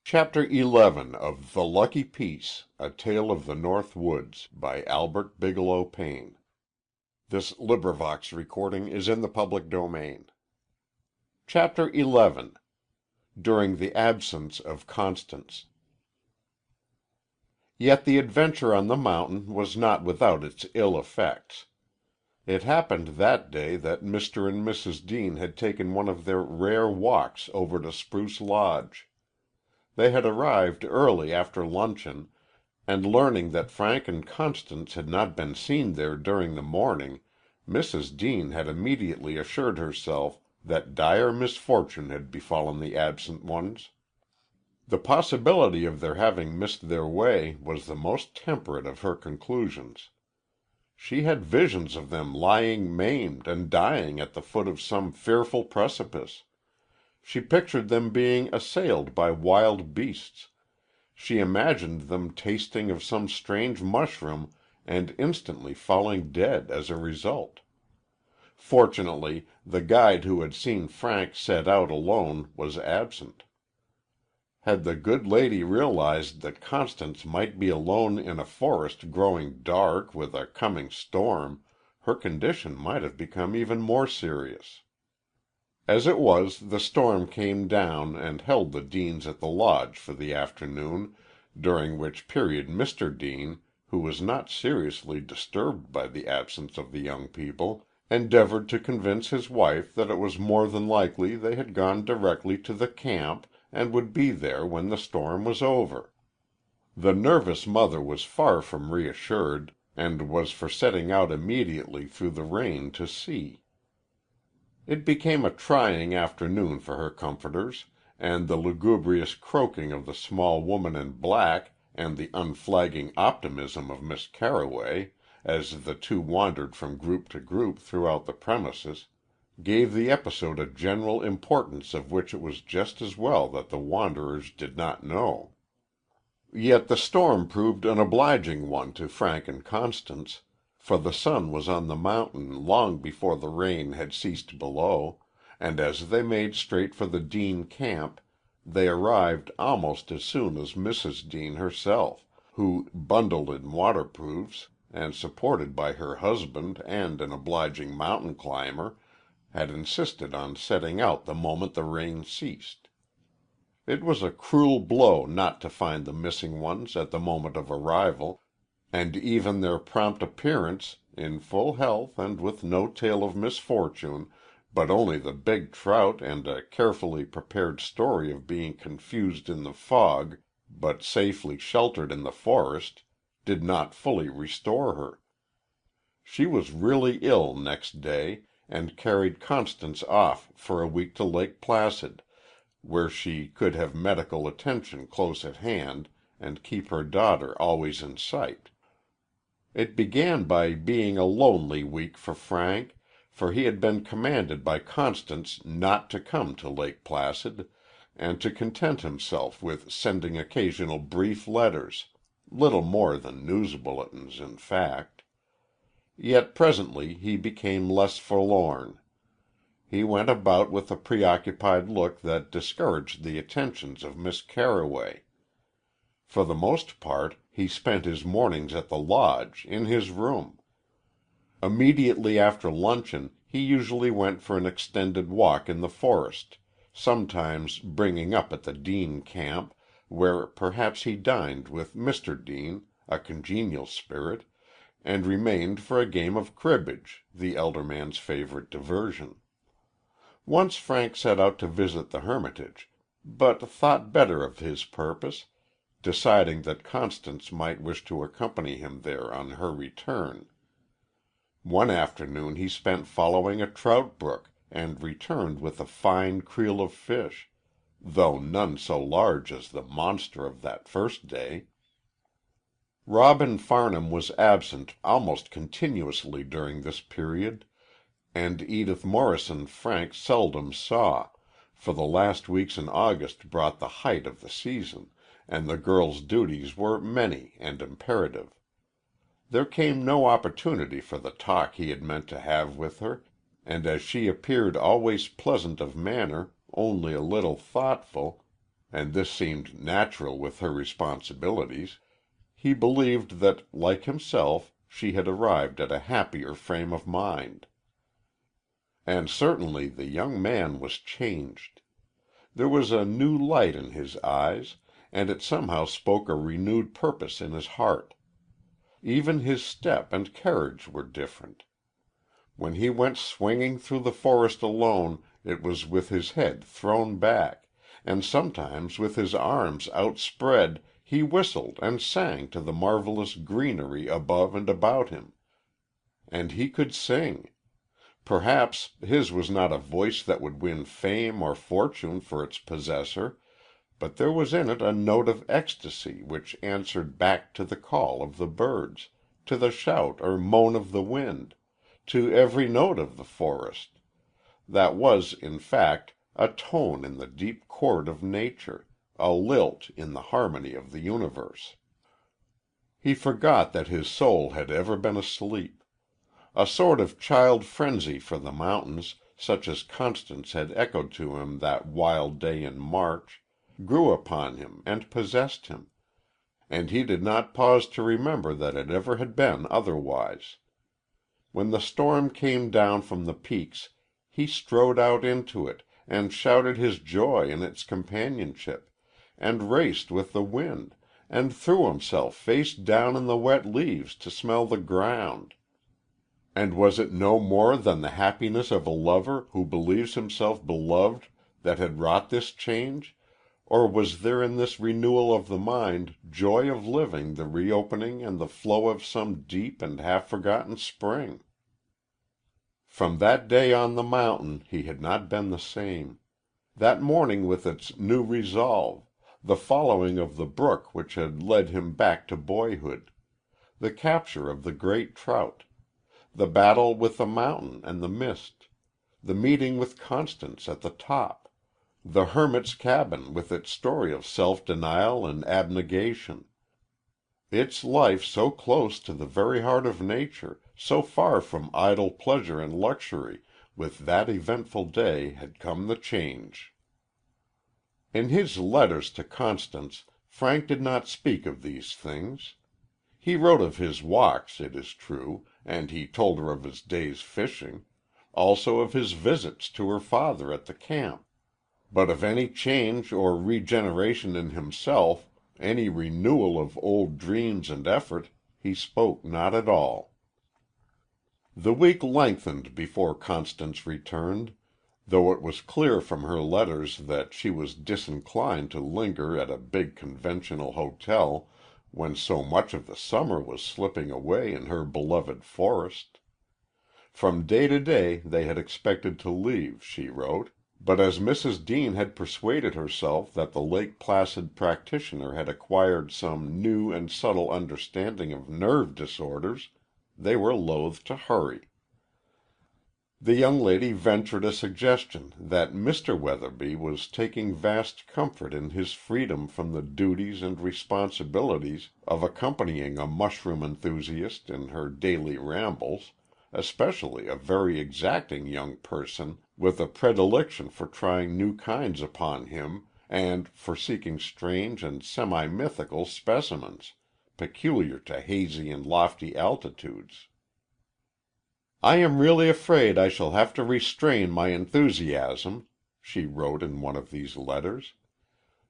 Chapter 11 of The Lucky Piece, A Tale of the North Woods by Albert Bigelow Paine. Recording is in the public domain. Chapter 11 During the Absence of Constance. Yet the adventure on the mountain was not without its ill effects. It happened that day that Mr. and Mrs. Deane had taken one of their rare walks over to Spruce Lodge. They had arrived early after luncheon, and learning that Frank and Constance had not been seen there during the morning, Mrs. Deane had immediately assured herself that dire misfortune had befallen the absent ones. The possibility of their having missed their way was the most temperate of her conclusions. She had visions of them lying maimed and dying at the foot of some fearful precipice. She pictured them being assailed by wild beasts. She imagined them tasting of some strange mushroom and instantly falling dead as a result. Fortunately, the guide who had seen Frank set out alone was absent. Had the good lady realized that Constance might be alone in a forest growing dark with a coming storm, her condition might have become even more serious. As it was, the storm came down and held the Deanes at the lodge for the afternoon, during which period Mr. Deane, who was not seriously disturbed by the absence of the young people, endeavored to convince his wife that it was more than likely they had gone directly to the camp and would be there when the storm was over. The nervous mother was far from reassured, and was for setting out immediately through the rain to see. It became a trying afternoon for her comforters, and the lugubrious croaking of the small woman in black and the unflagging optimism of Miss Carroway, as the two wandered from group to group throughout the premises, gave the episode a general importance of which it was just as well that the wanderers did not know. Yet the storm proved an obliging one to Frank and Constance, for the sun was on the mountain long before the rain had ceased below, and as they made straight for the Deane camp, they arrived almost as soon as Mrs. Deane herself, who, bundled in waterproofs, and supported by her husband and an obliging mountain climber, had insisted on setting out the moment the rain ceased. It was a cruel blow not to find the missing ones at the moment of arrival, and even their prompt appearance, in full health and with no tale of misfortune, but only the big trout and a carefully prepared story of being confused in the fog, but safely sheltered in the forest, did not fully restore her. She was really ill next day, and carried Constance off for a week to Lake Placid, where she could have medical attention close at hand and keep her daughter always in sight. It began by being a lonely week for Frank, for he had been commanded by Constance not to come to Lake Placid, and to content himself with sending occasional brief letters, little more than news bulletins, in fact. Yet presently he became less forlorn. He went about with a preoccupied look that discouraged the attentions of Miss Carroway. For the most part, he spent his mornings at the lodge, in his room. Immediately after luncheon he usually went for an extended walk in the forest, sometimes bringing up at the Deane camp, where perhaps he dined with Mr. Deane, a congenial spirit, and remained for a game of cribbage, the elder man's favorite diversion. Once Frank set out to visit the hermitage, but thought better of his purpose, deciding that Constance might wish to accompany him there on her return. One afternoon he spent following a trout brook, and returned with a fine creel of fish, though none so large as the monster of that first day. Robin Farnham was absent almost continuously during this period, and Edith Morrison Frank seldom saw, for the last weeks in August brought the height of the season, and the girl's duties were many and imperative. There came no opportunity for the talk he had meant to have with her, and as she appeared always pleasant of manner, only a little thoughtful, and this seemed natural with her responsibilities. He believed that, like himself, she had arrived at a happier frame of mind. And certainly the young man was changed. There was a new light in his eyes, and it somehow spoke a renewed purpose in his heart. Even his step and carriage were different. When he went swinging through the forest alone it was with his head thrown back, and sometimes with his arms outspread he whistled and sang to the marvelous greenery above and about him. And he could sing. Perhaps his was not a voice that would win fame or fortune for its possessor, but there was in it a note of ecstasy which answered back to the call of the birds, to the shout or moan of the wind, to every note of the forest. That was, in fact, a tone in the deep chord of nature, a lilt in the harmony of the universe. He forgot that his soul had ever been asleep. A sort of child frenzy for the mountains, such as Constance had echoed to him that wild day in March, grew upon him and possessed him, and he did not pause to remember that it ever had been otherwise. When the storm came down from the peaks he strode out into it, and shouted his joy in its companionship, and raced with the wind, and threw himself face down in the wet leaves to smell the ground. And was it no more than the happiness of a lover who believes himself beloved that had wrought this change, or was there in this renewal of the mind joy of living the reopening and the flow of some deep and half-forgotten spring? From that day on the mountain he had not been the same. That morning with its new resolve, the following of the brook which had led him back to boyhood, the capture of the great trout, the battle with the mountain and the mist, the meeting with Constance at the top, the hermit's cabin with its story of self-denial and abnegation. Its life so close to the very heart of nature, so far from idle pleasure and luxury, with that eventful day had come the change. In his letters to Constance, Frank did not speak of these things. He wrote of his walks, it is true, and he told her of his day's fishing, also of his visits to her father at the camp. But of any change or regeneration in himself, any renewal of old dreams and effort, he spoke not at all. The week lengthened before Constance returned, though it was clear from her letters that she was disinclined to linger at a big conventional hotel when so much of the summer was slipping away in her beloved forest. From day to day they had expected to leave, she wrote, but as Mrs. Dean had persuaded herself that the Lake Placid practitioner had acquired some new and subtle understanding of nerve disorders, they were loath to hurry. The young lady ventured a suggestion that Mr. Weatherby was taking vast comfort in his freedom from the duties and responsibilities of accompanying a mushroom enthusiast in her daily rambles, especially a very exacting young person with a predilection for trying new kinds upon him and for seeking strange and semi-mythical specimens, peculiar to hazy and lofty altitudes. "I am really afraid I shall have to restrain my enthusiasm," she wrote in one of these letters.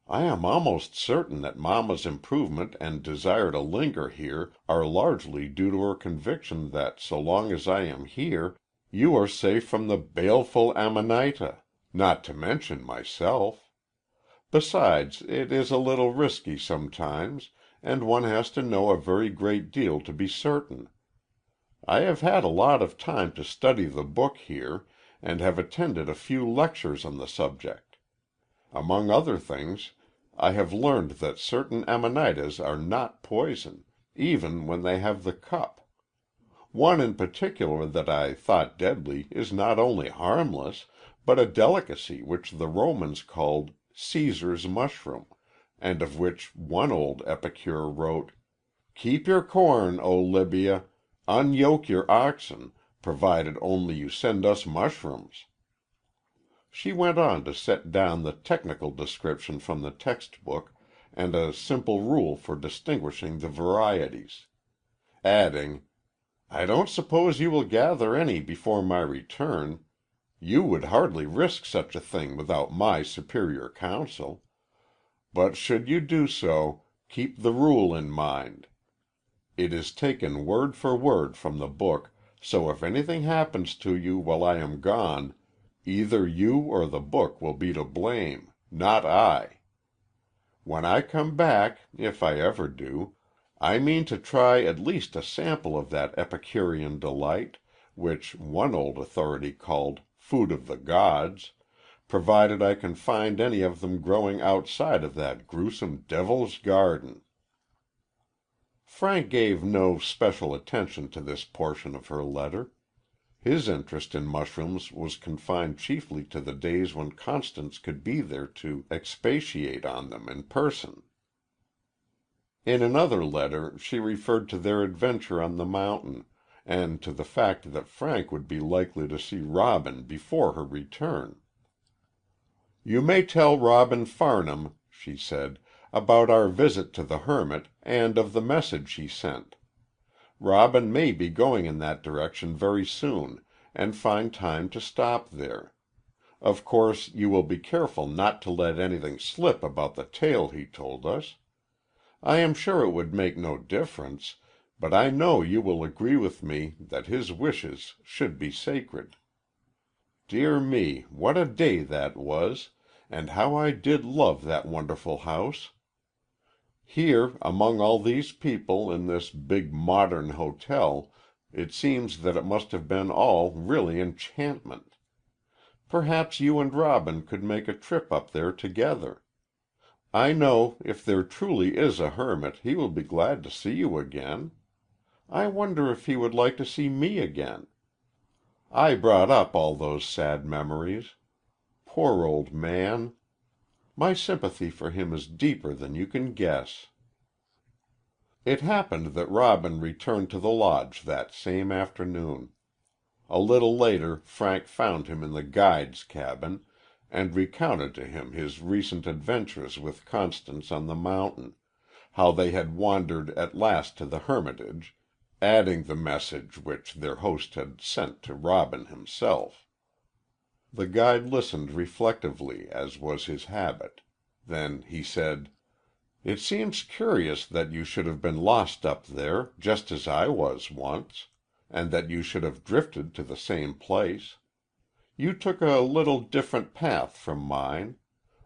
"I am almost certain that Mamma's improvement and desire to linger here are largely due to her conviction that so long as I am here you are safe from the baleful Amanita, not to mention myself. Besides, it is a little risky sometimes, and one has to know a very great deal to be certain. I have had a lot of time to study the book here, and have attended a few lectures on the subject. Among other things, I have learned that certain amanitas are not poison, even when they have the cup. One in particular that I thought deadly is not only harmless, but a delicacy which the Romans called Caesar's mushroom, and of which one old epicure wrote, "Keep your corn, O Libya! Unyoke your oxen, provided only you send us mushrooms." She went on to set down the technical description from the textbook and a simple rule for distinguishing the varieties, adding, "I don't suppose you will gather any before my return. You would hardly risk such a thing without my superior counsel. But should you do so, keep the rule in mind. It is taken word for word from the book, so if anything happens to you while I am gone, either you or the book will be to blame, not I. When I come back, if I ever do, I mean to try at least a sample of that Epicurean delight, which one old authority called food of the gods, provided I can find any of them growing outside of that gruesome devil's garden." Frank gave no special attention to this portion of her letter. His interest in mushrooms was confined chiefly to the days when Constance could be there to expatiate on them in person. In another letter she referred to their adventure on the mountain, and to the fact that Frank would be likely to see Robin before her return. "You may tell Robin Farnham," she said, "about our visit to the hermit, and of the message he sent. Robin may be going in that direction very soon, and find time to stop there. Of course, you will be careful not to let anything slip about the tale he told us. I am sure it would make no difference, but I know you will agree with me that his wishes should be sacred. Dear me, what a day that was, and how I did love that wonderful house. Here, among all these people, in this big modern hotel, it seems that it must have been all really enchantment. Perhaps you and Robin could make a trip up there together. I know if there truly is a hermit he will be glad to see you again. I wonder if he would like to see me again. I brought up all those sad memories. Poor old man. My sympathy for him is deeper than you can guess." It happened that Robin returned to the Lodge that same afternoon. A little later Frank found him in the guide's cabin, and recounted to him his recent adventures with Constance on the mountain, how they had wandered at last to the hermitage, adding the message which their host had sent to Robin himself. The guide listened reflectively, as was his habit. Then he said, "It seems curious that you should have been lost up there, just as I was once, and that you should have drifted to the same place. You took a little different path from mine.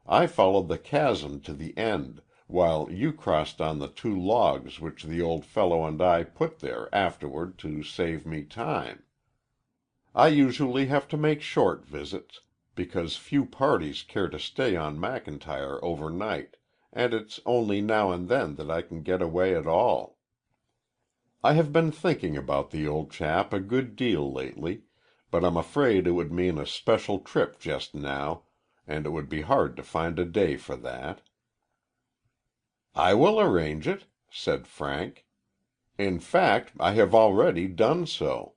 I followed the chasm to the end, while you crossed on the 2 logs which the old fellow and I put there afterward to save me time. I usually have to make short visits, because few parties care to stay on McIntyre overnight, and it's only now and then that I can get away at all. I have been thinking about the old chap a good deal lately, but I'm afraid it would mean a special trip just now, and it would be hard to find a day for that." "I will arrange it," said Frank. "In fact, I have already done so.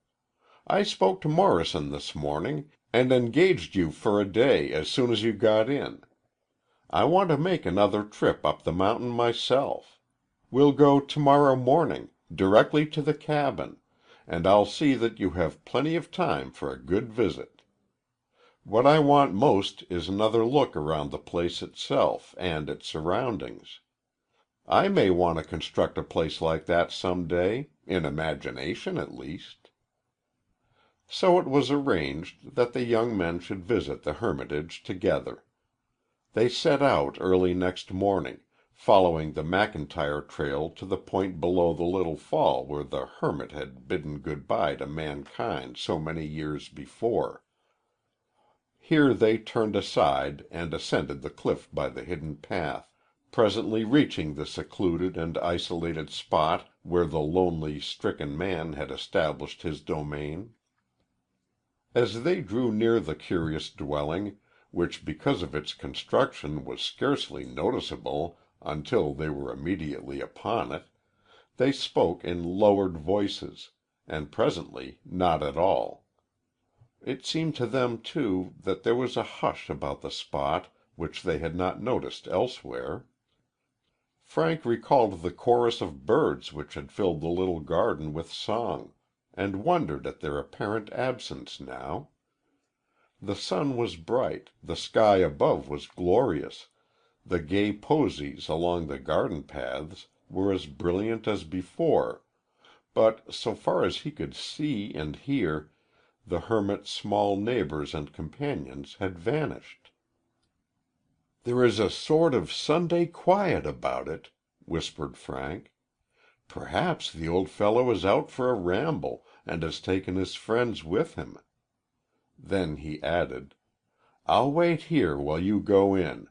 I spoke to Morrison this morning, and engaged you for a day as soon as you got in. I want to make another trip up the mountain myself. We'll go to-morrow morning, directly to the cabin, and I'll see that you have plenty of time for a good visit. What I want most is another look around the place itself and its surroundings. I may want to construct a place like that some day, in imagination at least." So it was arranged that the young men should visit the hermitage together. They set out early next morning, following the McIntyre trail to the point below the little fall where the hermit had bidden good-bye to mankind so many years before. Here they turned aside and ascended the cliff by the hidden path, presently reaching the secluded and isolated spot where the lonely, stricken man had established his domain. As they drew near the curious dwelling, which because of its construction was scarcely noticeable until they were immediately upon it, they spoke in lowered voices, and presently not at all. It seemed to them, too, that there was a hush about the spot which they had not noticed elsewhere. Frank recalled the chorus of birds which had filled the little garden with song, and wondered at their apparent absence now. The sun was bright, the sky above was glorious, the gay posies along the garden paths were as brilliant as before, but so far as he could see and hear, the hermit's small neighbors and companions had vanished. "There is a sort of Sunday quiet about it," whispered Frank. "Perhaps the old fellow is out for a ramble and has taken his friends with him." Then he added, "I'll wait here while you go in.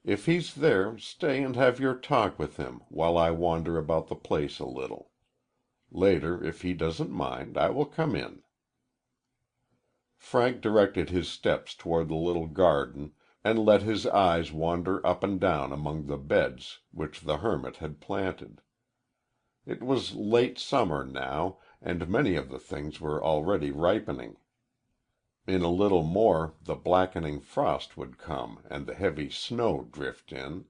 If he's there, stay and have your talk with him while I wander about the place a little. Later, if he doesn't mind, I will come in." Frank directed his steps toward the little garden and let his eyes wander up and down among the beds which the hermit had planted. It was late summer now, and many of the things were already ripening. In a little more the blackening frost would come and the heavy snow drift in.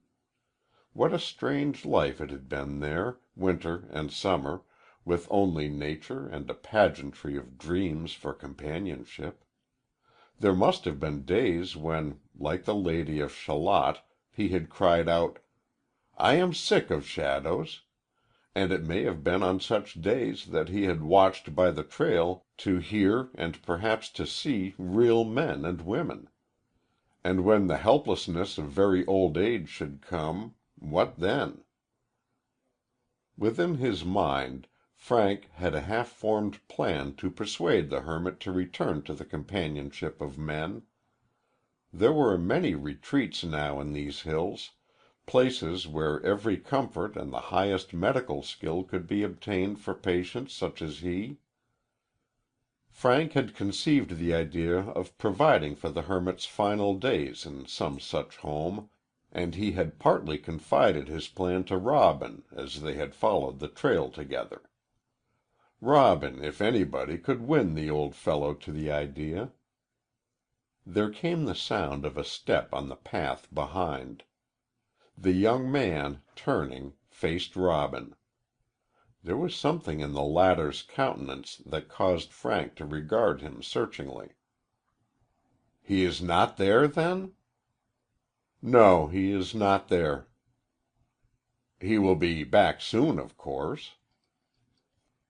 What a strange life it had been there, winter and summer, with only nature and a pageantry of dreams for companionship. There must have been days when, like the Lady of Shalott, he had cried out, "I am sick of shadows," and it may have been on such days that he had watched by the trail to hear and perhaps to see real men and women. And when the helplessness of very old age should come, what then? Within his mind, Frank had a half-formed plan to persuade the hermit to return to the companionship of men. There were many retreats now in these hills, places where every comfort and the highest medical skill could be obtained for patients such as he. Frank had conceived the idea of providing for the hermit's final days in some such home, and he had partly confided his plan to Robin as they had followed the trail together. Robin, if anybody, could win the old fellow to the idea. There came the sound of a step on the path behind. The young man, turning, faced Robin. There was something in the latter's countenance that caused Frank to regard him searchingly. "He is not there, then?" "No, he is not there." "He will be back soon, of course."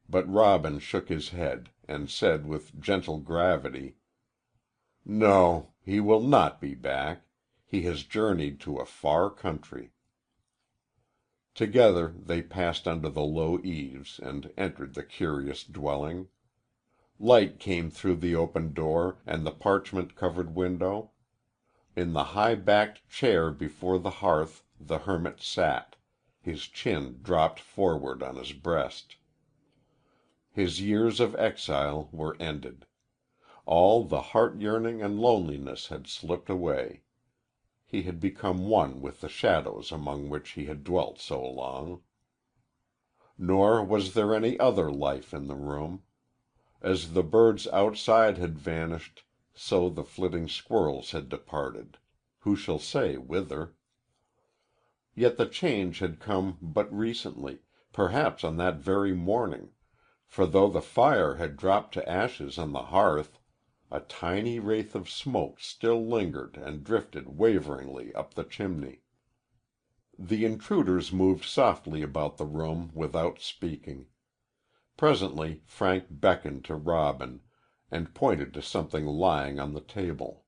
But Robin shook his head, and said with gentle gravity, "No, he will not be back. He has journeyed to a far country." Together they passed under the low eaves and entered the curious dwelling. Light came through the open door and the parchment-covered window. In the high-backed chair before the hearth the hermit sat, his chin dropped forward on his breast. His years of exile were ended. All the heart-yearning and loneliness had slipped away. He had become one with the shadows among which he had dwelt so long. Nor was there any other life in the room. As the birds outside had vanished, so the flitting squirrels had departed, who shall say whither? Yet the change had come but recently, perhaps on that very morning, for though the fire had dropped to ashes on the hearth, a tiny wraith of smoke still lingered and drifted waveringly up the chimney. The intruders moved softly about the room without speaking. Presently Frank beckoned to Robin, and pointed to something lying on the table.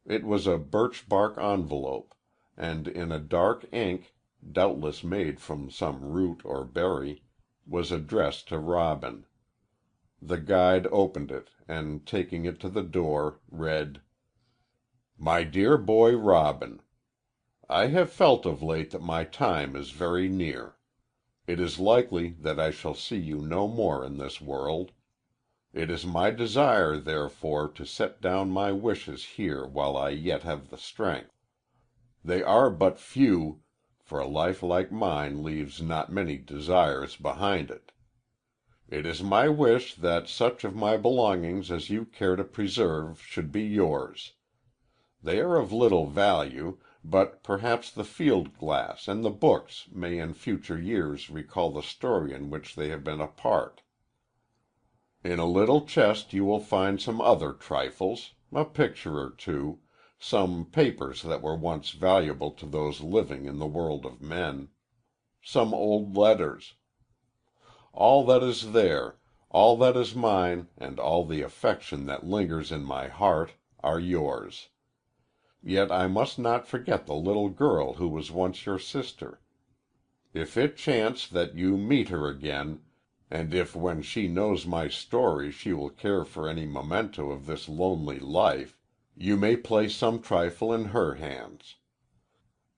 It was a birch-bark envelope, and in a dark ink, doubtless made from some root or berry, was addressed to Robin. The guide opened it, and taking it to the door, read: "My dear boy Robin, I have felt of late that my time is very near. It is likely that I shall see you no more in this world. It is my desire, therefore, to set down my wishes here while I yet have the strength. They are but few, for a life like mine leaves not many desires behind it. It is my wish that such of my belongings as you care to preserve should be yours. They are of little value, but perhaps the field glass and the books may in future years recall the story in which they have been a part. In a little chest you will find some other trifles, a picture or two, some papers that were once valuable to those living in the world of men, some old letters. All that is there, all that is mine, and all the affection that lingers in my heart, are yours. Yet I must not forget the little girl who was once your sister. If it chance that you meet her again, and if when she knows my story she will care for any memento of this lonely life, you may place some trifle in her hands.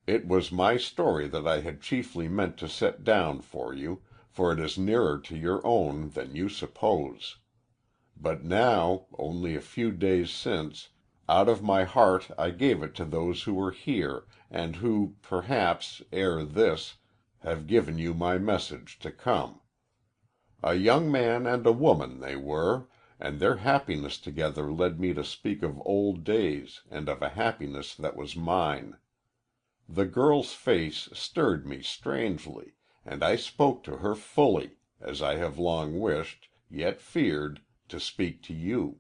It was my story that I had chiefly meant to set down for it is nearer to your own than you suppose. But now, only a few days since, out of my heart I gave it to those who were here, and who, perhaps, ere this, have given you my message to come. A young man and a woman they were, and their happiness together led me to speak of old days and of a happiness that was mine. The girl's face stirred me strangely, and I spoke to her fully, as I have long wished, yet feared, to speak to you.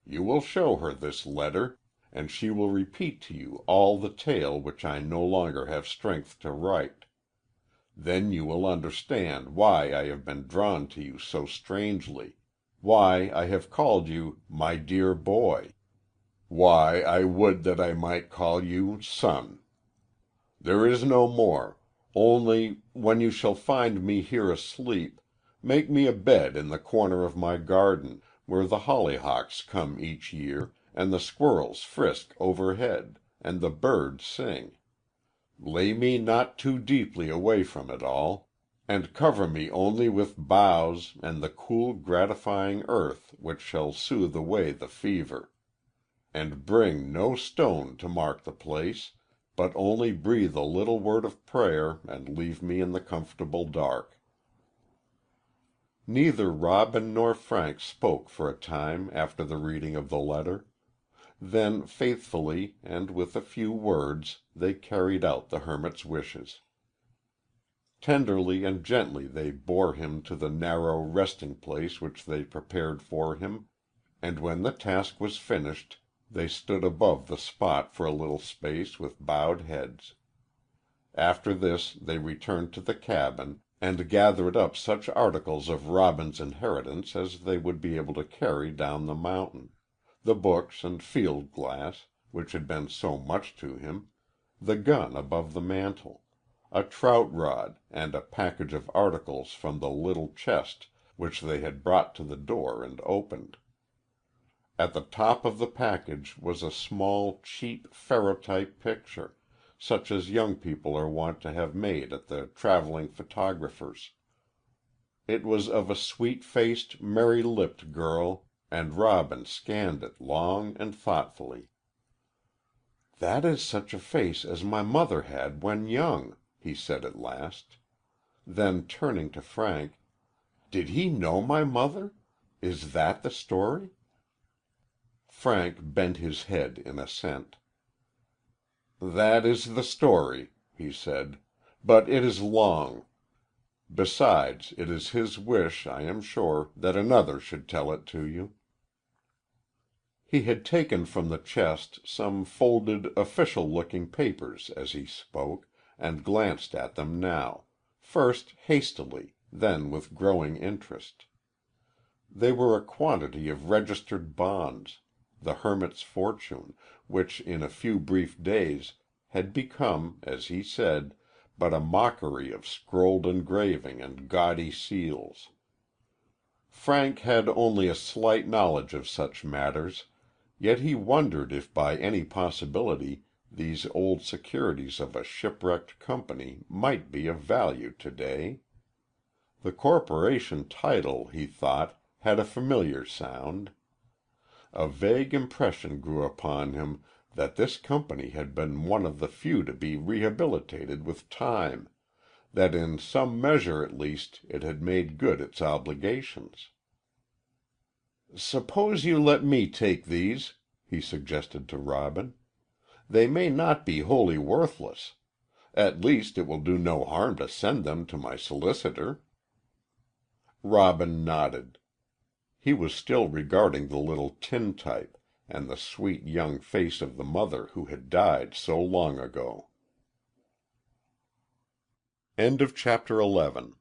You will show her this letter, and she will repeat to you all the tale which I no longer have strength to write. Then you will understand why I have been drawn to you so strangely, why I have called you my dear boy, why I would that I might call you son. There is no more, only, when you shall find me here asleep, make me a bed in the corner of my garden, where the hollyhocks come each year, and the squirrels frisk overhead, and the birds sing. Lay me not too deeply away from it all, and cover me only with boughs and the cool gratifying earth which shall soothe away the fever. And bring no stone to mark the place, but only breathe a little word of prayer and leave me in the comfortable dark. Neither Robin nor Frank spoke for a time after the reading of the letter. Then faithfully, and with a few words, they carried out the hermit's wishes. Tenderly and gently they bore him to the narrow resting place which they prepared for him, and when the task was finished, they stood above the spot for a little space with bowed heads. After this they returned to the cabin, and gathered up such articles of Robin's inheritance as they would be able to carry down the mountain. The books and field glass, which had been so much to him, the gun above the mantel, a trout rod, and a package of articles from the little chest which they had brought to the door and opened. At the top of the package was a small, cheap ferrotype picture, such as young people are wont to have made at the traveling photographer's. It was of a sweet-faced, merry-lipped girl, and Robin scanned it long and thoughtfully. "That is such a face as my mother had when young," he said at last. Then turning to Frank, "Did he know my mother? Is that the story?" Frank bent his head in assent. "That is the story," he said, "but it is long. Besides, it is his wish, I am sure, that another should tell it to you." He had taken from the chest some folded, official-looking papers as he spoke, and glanced at them now, first hastily, then with growing interest. They were a quantity of registered bonds, the hermit's fortune, which in a few brief days had become, as he said, but a mockery of scrolled engraving and gaudy seals. Frank had only a slight knowledge of such matters, yet he wondered if by any possibility these old securities of a shipwrecked company might be of value to-day. The corporation title, he thought, had a familiar sound. A vague impression grew upon him that this company had been one of the few to be rehabilitated with time, that in some measure at least it had made good its obligations. "Suppose you let me take these," he suggested to Robin. "They may not be wholly worthless. At least it will do no harm to send them to my solicitor." Robin nodded. He was still regarding the little tintype, and the sweet young face of the mother who had died so long ago. Chapter 11